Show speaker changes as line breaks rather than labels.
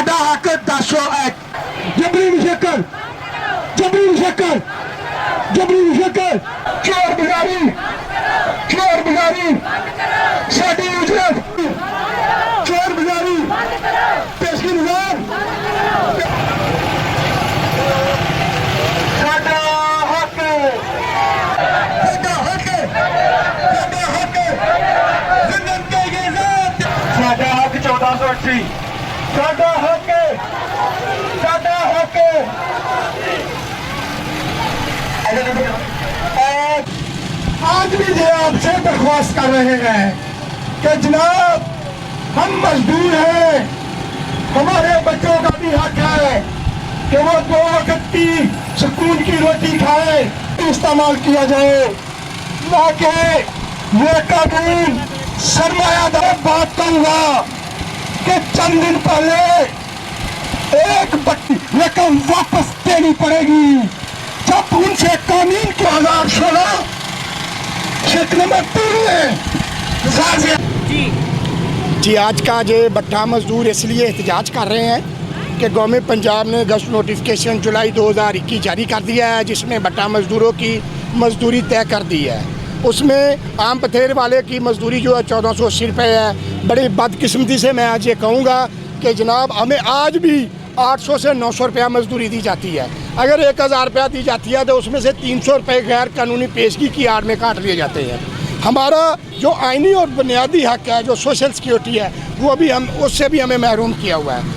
साडा हक 1001 जबरी मुशक्कल चोर बिगारी साडी उजरत चोर बिगारी पेशगी निजाम साडा हक जिंदगी की इज्जत साडा हक 1480 साडा हक आज भी ये आपसे दरख्वास्त कर रहे हैं कि जनाब हम मजदूर हैं, हमारे बच्चों का भी हक है कि वो 2 वक्त की सुकून की रोटी खाए, इस्तेमाल किया जाए, ना कि ये कानून सरमायादार बात करूंगा कि चंद दिन पहले एक रकम वापस देनी पड़ेगी जब उनसे कानून के 2016 क्षेत्र नंबर 3 में
जी आज का जो भट्टा मजदूर इसलिए एहतजाज कर रहे हैं कि गवर्नमेंट पंजाब ने गश्त नोटिफिकेशन जुलाई 2021 जारी कर दिया है, जिसमें भट्टा मजदूरों की मजदूरी तय कर दी है। उसमें आम पथेर वाले की मजदूरी जो है 1480 रुपये है। बड़ी बदकिस्मती से मैं आज ये कहूँगा कि जनाब हमें आज भी 800 से 900 रुपया मजदूरी दी जाती है। अगर 1000 रुपया दी जाती है तो उसमें से 300 रुपये गैर कानूनी पेशगी की आड़ में काट लिए जाते हैं। हमारा जो आइनी और बुनियादी हक है, जो सोशल सिक्योरिटी है, वो भी हम उससे भी हमें महरूम किया हुआ है।